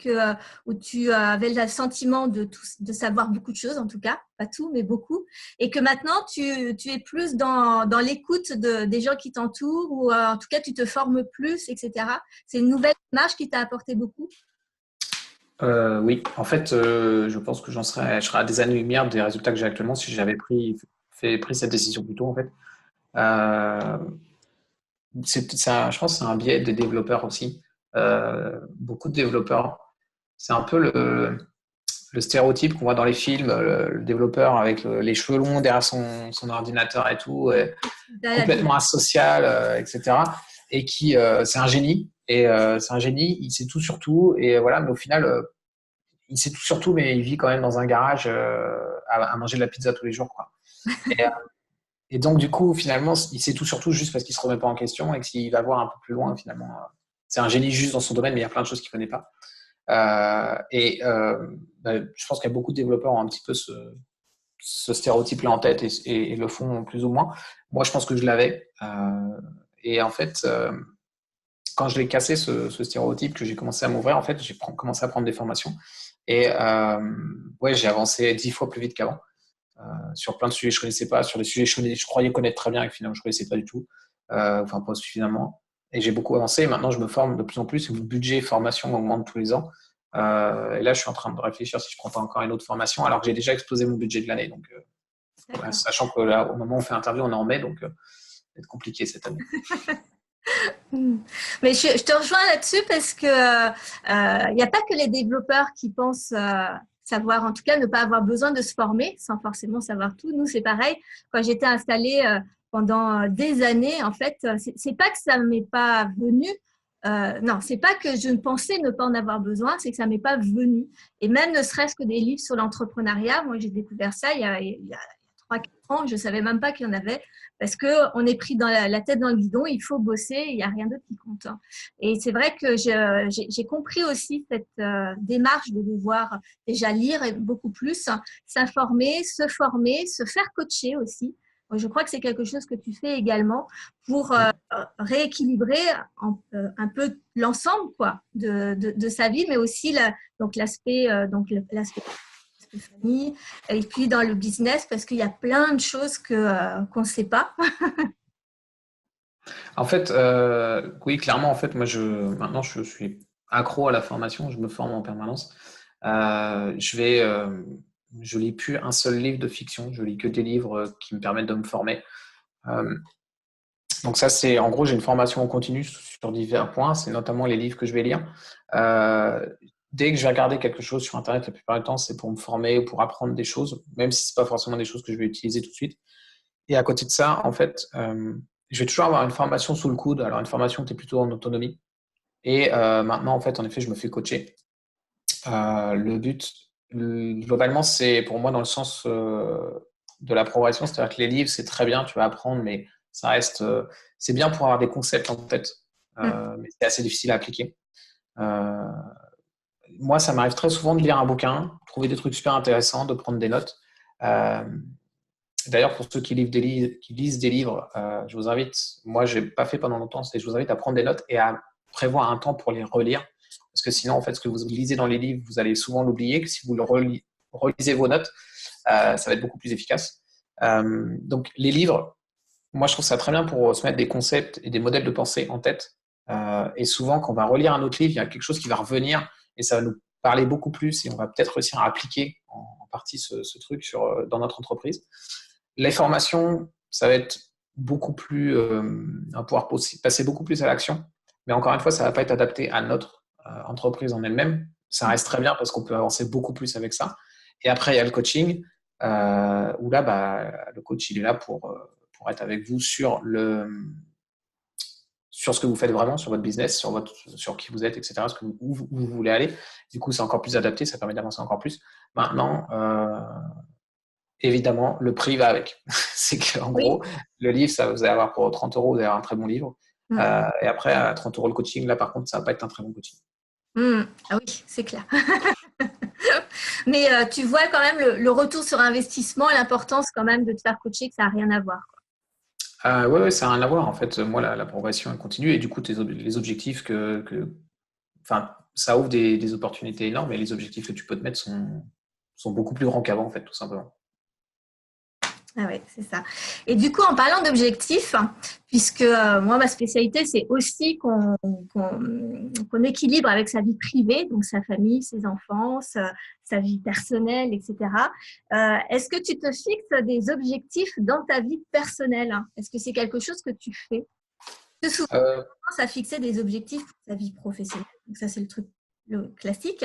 où tu avais le sentiment de savoir beaucoup de choses, en tout cas, pas tout, mais beaucoup, et que maintenant tu es plus dans l'écoute des gens qui t'entourent, ou en tout cas tu te formes plus, etc. C'est une nouvelle démarche qui t'a apporté beaucoup? Oui, en fait, je pense que je serais à des années-lumière des résultats que j'ai actuellement si j'avais pris cette décision plus tôt, en fait. Je pense que c'est un biais des développeurs aussi. Beaucoup de développeurs, c'est un peu le stéréotype qu'on voit dans les films, le développeur avec les cheveux longs derrière son ordinateur et tout, complètement asocial, etc. Et qui, c'est un génie. Et c'est un génie, il sait tout sur tout. Et voilà, mais au final, il sait tout sur tout, mais il vit quand même dans un garage à manger de la pizza tous les jours, quoi. Et donc, du coup, finalement, il sait tout sur tout juste parce qu'il ne se remet pas en question et que s'il va voir un peu plus loin, finalement, c'est un génie juste dans son domaine, mais il y a plein de choses qu'il ne connaît pas. Je pense qu'il y a beaucoup de développeurs ont un petit peu ce stéréotype-là en tête et le font plus ou moins. Moi, je pense que je l'avais. Et en fait, quand je l'ai cassé, ce stéréotype, que j'ai commencé à m'ouvrir, en fait, j'ai commencé à prendre des formations. Et ouais, j'ai avancé 10 fois plus vite qu'avant. Sur plein de sujets que je connaissais pas, sur des sujets que je croyais connaître très bien et que finalement je connaissais pas du tout, enfin pas suffisamment. Et j'ai beaucoup avancé. Maintenant, je me forme de plus en plus. Le budget formation augmente tous les ans. Et là, je suis en train de réfléchir si je prends pas encore une autre formation, alors que j'ai déjà explosé mon budget de l'année. Donc, ouais, sachant que là, au moment où on fait l'interview, on est en mai, donc ça va être compliqué cette année. Mais je te rejoins là-dessus parce que il n'y a pas que les développeurs qui pensent savoir, en tout cas, ne pas avoir besoin de se former sans forcément savoir tout. Nous, c'est pareil. Quand j'étais installée pendant des années, en fait, c'est pas que ça m'est pas venu. Non, c'est pas que je ne pensais ne pas en avoir besoin, c'est que ça m'est pas venu. Et même ne serait-ce que des livres sur l'entrepreneuriat, moi j'ai découvert ça il y a 3-4 ans, je savais même pas qu'il y en avait parce qu'on est pris dans la tête dans le guidon, il faut bosser, il n'y a rien d'autre qui compte. Et c'est vrai que j'ai compris aussi cette démarche de devoir déjà lire et beaucoup plus, s'informer, se former, se faire coacher aussi. Je crois que c'est quelque chose que tu fais également pour rééquilibrer un peu l'ensemble quoi, de sa vie, mais aussi l'aspect famille et puis dans le business parce qu'il y a plein de choses qu'on ne sait pas. En fait, oui, clairement, en fait, moi, maintenant, je suis accro à la formation, je me forme en permanence. Je lis plus un seul livre de fiction, je lis que des livres qui me permettent de me former. Donc ça, c'est en gros, j'ai une formation en continu sur divers points, c'est notamment les livres que je vais lire. Dès que je vais regarder quelque chose sur Internet, la plupart du temps, c'est pour me former ou pour apprendre des choses, même si c'est pas forcément des choses que je vais utiliser tout de suite. Et à côté de ça, en fait, je vais toujours avoir une formation sous le coude. Alors une formation qui est plutôt en autonomie. Et maintenant, en fait, en effet, je me fais coacher. Le but, globalement, c'est pour moi dans le sens de la progression, c'est-à-dire que les livres, c'est très bien, tu vas apprendre, mais ça reste, c'est bien pour avoir des concepts en tête, mais c'est assez difficile à appliquer. Euh, Moi, ça m'arrive très souvent de lire un bouquin, trouver des trucs super intéressants, de prendre des notes. Euh, D'ailleurs, pour ceux qui lisent des livres, je vous invite, moi, je n'ai pas fait pendant longtemps, je vous invite à prendre des notes et à prévoir un temps pour les relire. Parce que sinon, en fait, ce que vous lisez dans les livres, vous allez souvent l'oublier, que si vous relisez vos notes, ça va être beaucoup plus efficace. Donc, les livres, moi, je trouve ça très bien pour se mettre des concepts et des modèles de pensée en tête. Et souvent, quand on va relire un autre livre, il y a quelque chose qui va revenir et ça va nous parler beaucoup plus et on va peut-être réussir à appliquer en partie ce truc dans notre entreprise. Les formations, ça va être beaucoup plus, on va pouvoir passer beaucoup plus à l'action. Mais encore une fois, ça ne va pas être adapté à notre entreprise en elle-même. Ça reste très bien parce qu'on peut avancer beaucoup plus avec ça. Et après, il y a le coaching, où là, le coach, il est là pour être avec vous sur ce que vous faites vraiment, sur votre business, sur qui vous êtes, etc., où vous voulez aller. Du coup, c'est encore plus adapté, ça permet d'avancer encore plus. Maintenant, évidemment, le prix va avec. C'est qu'en gros, le livre, ça, vous allez avoir pour 30 euros, vous allez avoir un très bon livre. Et après, à 30 euros le coaching, là, par contre, ça va pas être un très bon coaching. Ah oui, c'est clair. Mais tu vois quand même le retour sur investissement, l'importance quand même de te faire coacher, que ça n'a rien à voir. Ouais, ça n'a rien à voir. En fait, moi, la progression elle continue et du coup, les objectifs enfin, ça ouvre des opportunités énormes et les objectifs que tu peux te mettre sont beaucoup plus grands qu'avant, en fait, tout simplement. Ah oui, c'est ça. Et du coup, en parlant d'objectifs, puisque moi, ma spécialité, c'est aussi qu'on équilibre avec sa vie privée, donc sa famille, ses enfants, sa vie personnelle, etc. Est-ce que tu te fixes des objectifs dans ta vie personnelle? Est-ce que c'est quelque chose que tu fais? Parce que souvent, on commence à fixer des objectifs pour sa vie professionnelle. Donc ça, c'est le classique.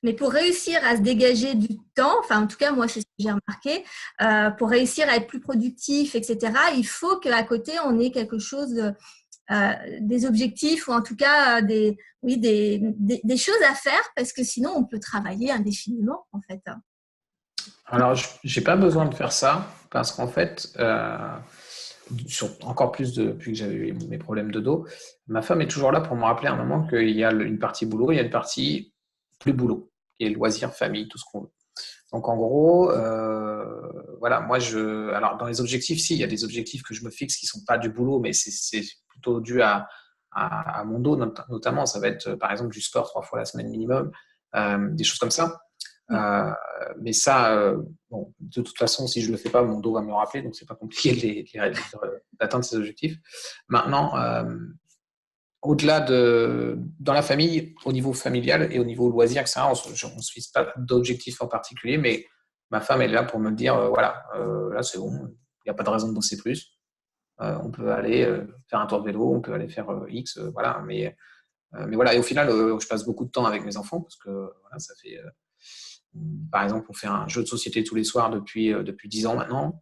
Mais pour réussir à se dégager du temps, enfin en tout cas moi c'est ce que j'ai remarqué, pour réussir à être plus productif, etc., il faut qu'à côté on ait quelque chose, des objectifs ou en tout cas des choses à faire parce que sinon on peut travailler indéfiniment en fait. Alors, j'ai pas besoin de faire ça parce qu'en fait, encore plus depuis que j'avais eu mes problèmes de dos, ma femme est toujours là pour me rappeler à un moment qu'il y a une partie boulot, il y a une partie plus boulot, qui est loisirs, famille, tout ce qu'on veut. Donc, en gros, voilà, moi, alors, dans les objectifs, si, il y a des objectifs que je me fixe qui ne sont pas du boulot, mais c'est plutôt dû à mon dos, notamment. Ça va être, par exemple, du sport 3 fois la semaine minimum, des choses comme ça. Euh, mais ça, bon, de toute façon, si je le fais pas, mon dos va me le rappeler, donc c'est pas compliqué d'atteindre ces objectifs. Maintenant, au-delà dans la famille, au niveau familial et au niveau loisir, etc., on ne se fixe pas d'objectifs en particulier, mais ma femme elle est là pour me dire, voilà, là c'est bon, il n'y a pas de raison de bosser plus. On peut aller faire un tour de vélo, on peut aller faire X, voilà. Mais voilà, et au final, je passe beaucoup de temps avec mes enfants parce que voilà, ça fait, par exemple, on fait un jeu de société tous les soirs depuis 10 ans maintenant.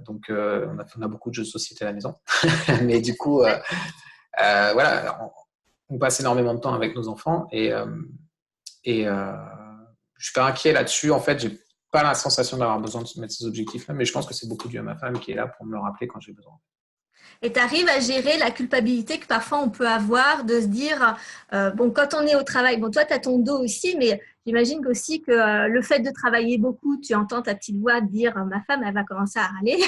Donc, on a beaucoup de jeux de société à la maison. Mais du coup, voilà, on passe énormément de temps avec nos enfants et je suis pas inquiet là-dessus. En fait, j'ai pas la sensation d'avoir besoin de se mettre ces objectifs-là, mais je pense que c'est beaucoup dû à ma femme qui est là pour me le rappeler quand j'ai besoin. Et tu arrives à gérer la culpabilité que parfois on peut avoir de se dire, bon, quand on est au travail, bon, toi, tu as ton dos aussi, mais j'imagine aussi que le fait de travailler beaucoup, tu entends ta petite voix dire, ma femme, elle va commencer à râler.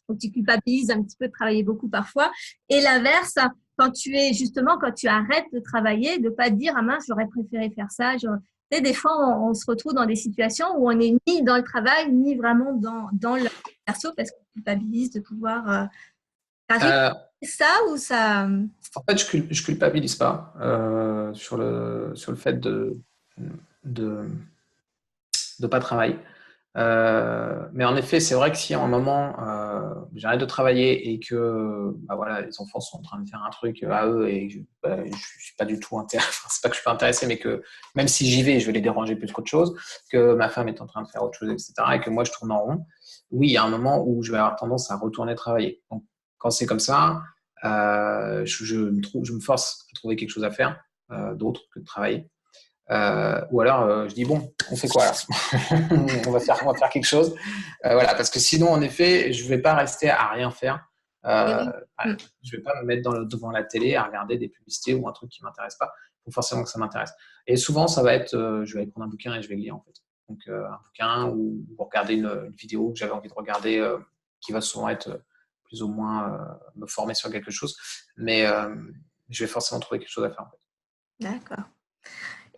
Donc, tu culpabilises un petit peu de travailler beaucoup parfois. Et l'inverse, quand tu arrêtes de travailler, de pas te dire, ah mince, j'aurais préféré faire ça. Tu sais, des fois, on se retrouve dans des situations où on n'est ni dans le travail, ni vraiment dans le perso parce qu'on culpabilise de pouvoir… T'arrives Euh, à faire ça ou ça… En fait, je culpabilise pas sur le fait de de pas travailler. Mais en effet, c'est vrai que si à un moment j'arrête de travailler et que bah voilà, les enfants sont en train de faire un truc à eux et que je suis pas du tout intéressé, enfin, c'est pas que je suis pas intéressé, mais que même si j'y vais, je vais les déranger plus qu'autre chose, que ma femme est en train de faire autre chose, etc., et que moi je tourne en rond, oui, il y a un moment où je vais avoir tendance à retourner travailler. Donc, quand c'est comme ça, je me force à trouver quelque chose à faire d'autre que de travailler. Ou alors je dis bon, on fait quoi là? On va faire quelque chose. Voilà, parce que sinon, en effet, je vais pas rester à rien faire. Eh Euh, oui. ouais, je vais pas me mettre devant la télé à regarder des publicités ou un truc qui m'intéresse pas. Il faut forcément que ça m'intéresse. Et souvent, ça va être, je vais aller prendre un bouquin et je vais le lire en fait. Donc un bouquin ou regarder une vidéo que j'avais envie de regarder, qui va souvent être plus ou moins me former sur quelque chose. Mais je vais forcément trouver quelque chose à faire en fait. D'accord.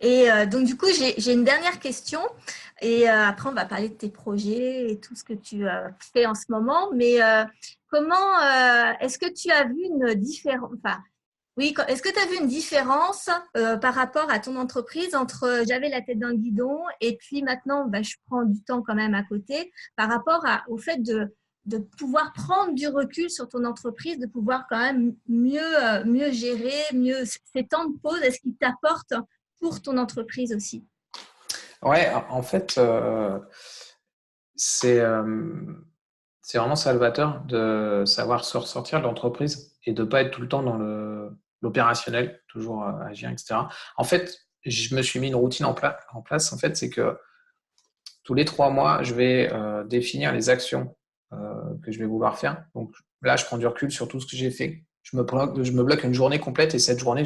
Et donc, du coup, j'ai une dernière question. Et après, on va parler de tes projets et tout ce que tu fais en ce moment. Mais est-ce que tu as vu une différence, enfin, oui, est-ce que tu as vu une différence par rapport à ton entreprise entre j'avais la tête dans le guidon et puis maintenant, bah, je prends du temps quand même à côté par rapport au fait de pouvoir prendre du recul sur ton entreprise, de pouvoir quand même mieux gérer, mieux ces temps de pause, est-ce qu'ils t'apportent pour ton entreprise aussi? Ouais, en fait, c'est c'est vraiment salvateur de savoir se ressortir de l'entreprise et de ne pas être tout le temps dans l'opérationnel, toujours agir, etc. En fait, je me suis mis une routine en place. En fait, c'est que tous les 3 mois, je vais définir les actions que je vais vouloir faire. Donc là, je prends du recul sur tout ce que j'ai fait. Je me bloque une journée complète et cette journée,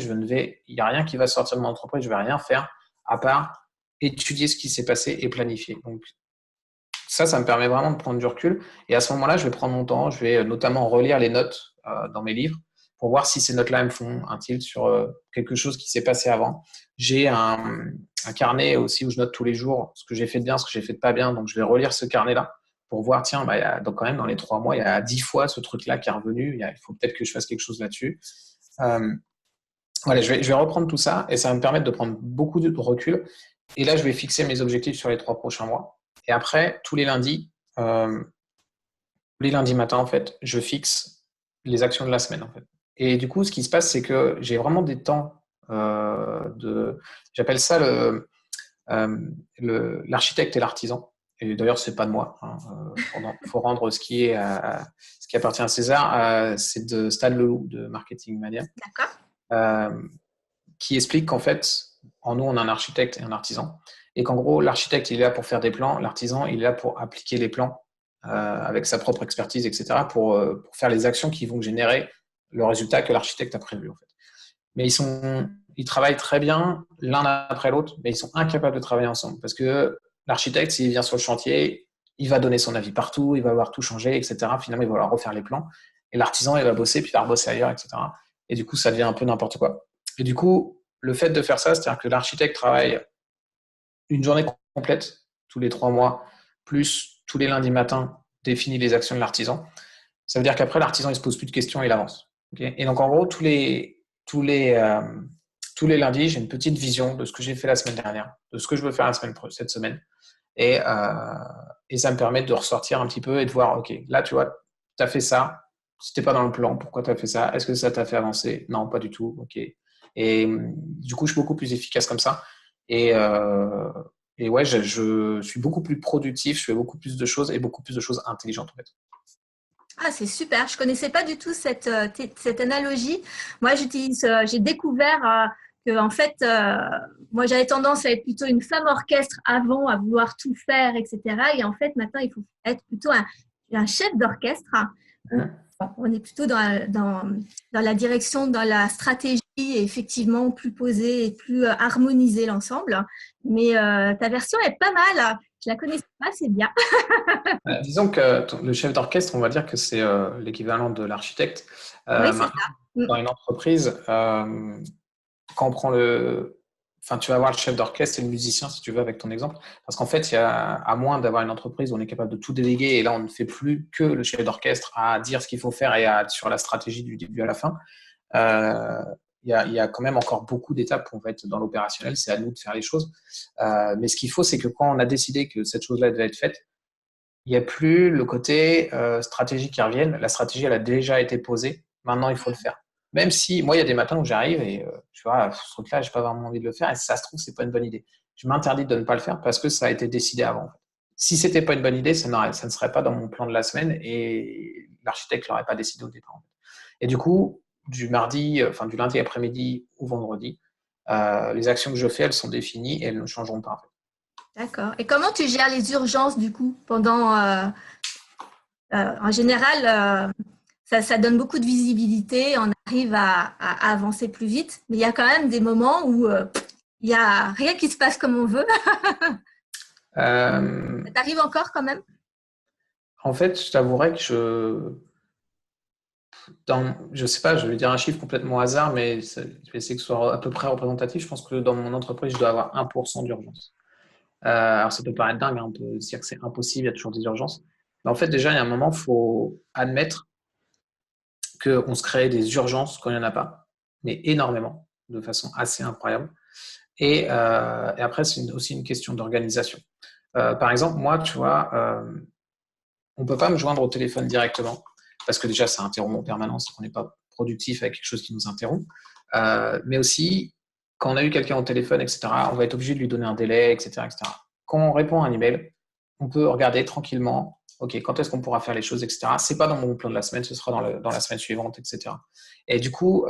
il n'y a rien qui va sortir de mon entreprise, je ne vais rien faire à part étudier ce qui s'est passé et planifier. Donc ça me permet vraiment de prendre du recul. Et à ce moment-là, je vais prendre mon temps, je vais notamment relire les notes dans mes livres pour voir si ces notes-là me font un tilt sur quelque chose qui s'est passé avant. J'ai un carnet aussi où je note tous les jours ce que j'ai fait de bien, ce que j'ai fait de pas bien. Donc, je vais relire ce carnet-là pour voir, tiens, bah, donc quand même, dans les 3 mois, il y a 10 fois ce truc-là qui est revenu. Il faut peut-être que je fasse quelque chose là-dessus. Euh, voilà, je vais reprendre tout ça et ça va me permettre de prendre beaucoup de recul. Et là, je vais fixer mes objectifs sur les 3 prochains mois. Et après, tous les lundis matins, en fait, je fixe les actions de la semaine, en fait. Et du coup, ce qui se passe, c'est que j'ai vraiment des temps j'appelle ça l'architecte et l'artisan. Et d'ailleurs, c'est pas de moi. Il faut rendre ce qui appartient à César. C'est de Stan Leloup de Marketing Mania, D'accord. euh, qui explique qu'en fait, en nous, on a un architecte et un artisan. Et qu'en gros, l'architecte, il est là pour faire des plans. L'artisan, il est là pour appliquer les plans avec sa propre expertise, etc., pour faire les actions qui vont générer le résultat que l'architecte a prévu, en fait. Mais ils travaillent très bien l'un après l'autre, mais ils sont incapables de travailler ensemble parce que l'architecte, s'il vient sur le chantier, il va donner son avis partout, il va voir tout changer, etc. Finalement, il va vouloir refaire les plans. Et l'artisan, il va bosser, puis il va rebosser ailleurs, etc. Et du coup, ça devient un peu n'importe quoi. Et du coup, le fait de faire ça, c'est-à-dire que l'architecte travaille une journée complète, tous les 3 mois, plus tous les lundis matins, définit les actions de l'artisan. Ça veut dire qu'après, l'artisan, il se pose plus de questions, il avance. Okay, et donc, en gros, tous les lundis, j'ai une petite vision de ce que j'ai fait la semaine dernière, de ce que je veux faire cette semaine. Et ça me permet de ressortir un petit peu et de voir, OK, là, tu vois, tu as fait ça. Si tu n'es pas dans le plan, pourquoi tu as fait ça? Est-ce que ça t'a fait avancer? Non, pas du tout. OK. Et du coup, je suis beaucoup plus efficace comme ça. Et, euh, et ouais, je suis beaucoup plus productif, je fais beaucoup plus de choses et beaucoup plus de choses intelligentes, en fait. Ah, c'est super. Je connaissais pas du tout cette analogie. Moi, j'ai découvert que, en fait, moi, j'avais tendance à être plutôt une femme orchestre avant, à vouloir tout faire, etc. Et en fait, maintenant, il faut être plutôt un chef d'orchestre. On est plutôt dans la direction, dans la stratégie, et effectivement, plus posée et plus harmoniser l'ensemble. Mais ta version est pas mal. Je la connaissais pas, c'est bien. Disons que le chef d'orchestre, on va dire que c'est l'équivalent de l'architecte. Oui, c'est Maintenant, ça. Mm. dans une entreprise, quand on prend enfin, tu vas avoir le chef d'orchestre et le musicien, si tu veux, avec ton exemple. Parce qu'en fait, à moins d'avoir une entreprise où on est capable de tout déléguer, et là, on ne fait plus que le chef d'orchestre à dire ce qu'il faut faire et sur la stratégie du début à la fin. Euh, il y a quand même encore beaucoup d'étapes où on va être dans l'opérationnel. C'est à nous de faire les choses. Mais ce qu'il faut, c'est que quand on a décidé que cette chose-là devait être faite, il n'y a plus le côté stratégie qui revienne. La stratégie, elle a déjà été posée. Maintenant, il faut le faire. Même si, moi, il y a des matins où j'arrive et je vois, ce truc-là, je n'ai pas vraiment envie de le faire. Et si ça se trouve, ce n'est pas une bonne idée. Je m'interdis de ne pas le faire parce que ça a été décidé avant. En fait. Si ce n'était pas une bonne idée, ça ne serait pas dans mon plan de la semaine et l'architecte ne l'aurait pas décidé au départ. En fait. Et du coup, du lundi après-midi au vendredi, les actions que je fais, elles sont définies et elles ne changeront pas. En fait. D'accord. Et comment tu gères les urgences du coup en général, ça donne beaucoup de visibilité, on arrive à avancer plus vite, mais il y a quand même des moments où il y a rien qui se passe comme on veut. Euh, Ça t'arrive encore quand même? En fait, je t'avouerais que je sais pas, je vais dire un chiffre complètement au hasard, mais je vais essayer que ce soit à peu près représentatif. Je pense que dans mon entreprise, je dois avoir 1% d'urgence. Alors, ça peut paraître dingue, hein, on peut se dire que c'est impossible, il y a toujours des urgences. Mais en fait, déjà, il y a un moment, il faut admettre qu'on se crée des urgences quand il n'y en a pas, mais énormément, de façon assez incroyable. Et après, c'est aussi une question d'organisation. Par exemple, moi, tu vois, on ne peut pas me joindre au téléphone directement parce que déjà, ça interrompt en permanence et qu'on n'est pas productif avec quelque chose qui nous interrompt. Mais aussi, quand on a eu quelqu'un au téléphone, etc., on va être obligé de lui donner un délai, etc., etc. Quand on répond à un email, on peut regarder tranquillement, OK, quand est-ce qu'on pourra faire les choses, etc. C'est pas dans mon plan de la semaine, ce sera dans la semaine suivante, etc. Et du coup,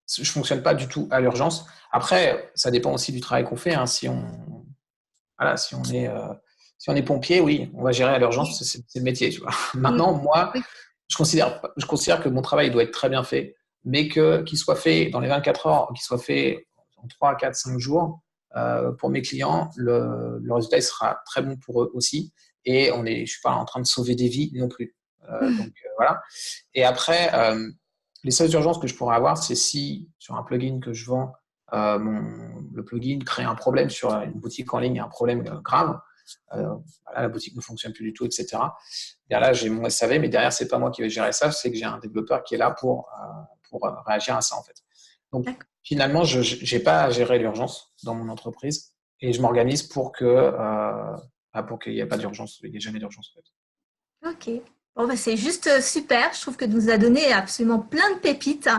je fonctionne pas du tout à l'urgence. Après, ça dépend aussi du travail qu'on fait. Hein. Voilà, si on est pompier, oui, on va gérer à l'urgence, c'est le métier. Tu vois. Mm. Maintenant, moi, Oui. je considère que mon travail doit être très bien fait, mais qu'il soit fait dans les 24 heures, qu'il soit fait en 3, 4, 5 jours, pour mes clients, le résultat il sera très bon pour eux aussi. Et je ne suis pas en train de sauver des vies non plus. Voilà. Et après, les seules urgences que je pourrais avoir, c'est si sur un plugin que je vends, le plugin crée un problème sur une boutique en ligne, un problème grave. Voilà, la boutique ne fonctionne plus du tout, etc. Et là, j'ai mon SAV, mais derrière, c'est pas moi qui vais gérer ça, c'est que j'ai un développeur qui est là pour réagir à ça, en fait. Donc, finalement, je n'ai pas à gérer l'urgence dans mon entreprise et je m'organise pour qu'il n'y ait pas d'urgence, il n'y ait jamais d'urgence, en fait. Ok. Bon, bah, c'est juste super. Je trouve que tu nous as donné absolument plein de pépites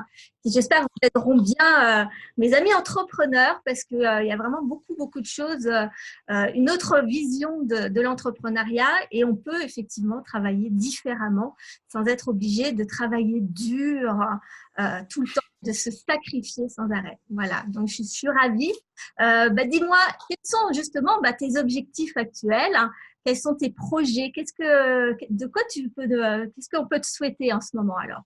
qui, j'espère, vous aideront bien mes amis entrepreneurs parce qu'il y a vraiment beaucoup, beaucoup de choses, une autre vision de l'entrepreneuriat et on peut effectivement travailler différemment sans être obligé de travailler dur tout le temps, de se sacrifier sans arrêt. Voilà. Donc, je suis ravie. Dis-moi, quels sont justement tes objectifs actuels? Quels sont tes projets? Qu'est-ce qu'on peut te souhaiter en ce moment alors?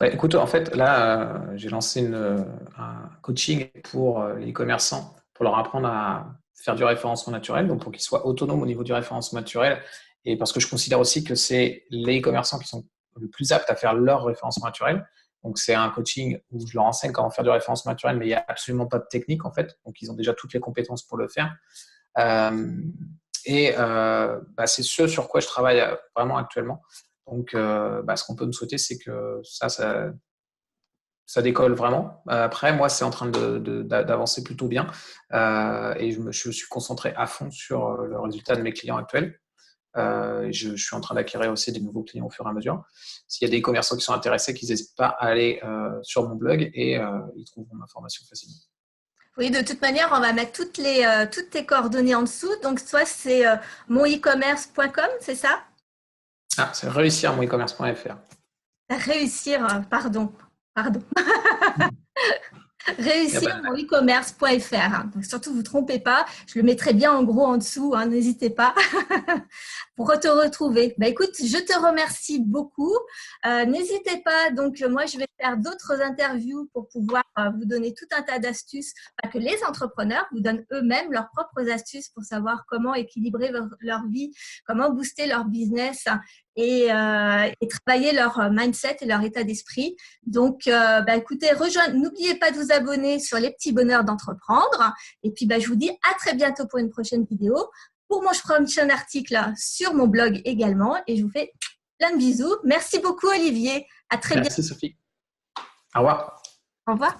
Ouais, écoute, en fait, là, j'ai lancé un coaching pour les commerçants, pour leur apprendre à faire du référencement naturel, donc pour qu'ils soient autonomes au niveau du référencement naturel. Et parce que je considère aussi que c'est les e-commerçants qui sont le plus aptes à faire leur référencement naturel. Donc, c'est un coaching où je leur enseigne comment faire du référencement naturel, mais il n'y a absolument pas de technique, en fait. Donc, ils ont déjà toutes les compétences pour le faire. C'est ce sur quoi je travaille vraiment actuellement. Donc, ce qu'on peut me souhaiter, c'est que ça décolle vraiment. Après, moi, c'est en train d'avancer plutôt bien. Et je suis concentré à fond sur le résultat de mes clients actuels. Je suis en train d'acquérir aussi des nouveaux clients au fur et à mesure. S'il y a des commerçants qui sont intéressés, qu'ils n'hésitent pas à aller sur mon blog et ils trouveront ma formation facilement. Oui, de toute manière, on va mettre toutes tes coordonnées en dessous. Donc, soit c'est monicommerce.com, c'est ça? Ah, c'est réussir-mon-e-commerce.fr. Réussir, pardon. Réussir-mon-e-commerce.fr. Donc, surtout, vous ne vous trompez pas. Je le mettrai bien en gros en dessous, hein, n'hésitez pas pour te retrouver. Écoute, je te remercie beaucoup. N'hésitez pas. Donc, moi, je vais faire d'autres interviews pour pouvoir vous donner tout un tas d'astuces, que les entrepreneurs vous donnent eux-mêmes leurs propres astuces pour savoir comment équilibrer leur vie, comment booster leur business et travailler leur mindset et leur état d'esprit. Donc, écoutez, n'oubliez pas de vous abonner sur les petits bonheurs d'entreprendre. Et puis, je vous dis à très bientôt pour une prochaine vidéo, pour mon prochain article sur mon blog également. Et je vous fais plein de bisous. Merci beaucoup, Olivier. À très bientôt. Merci, Sophie. Au revoir. Au revoir.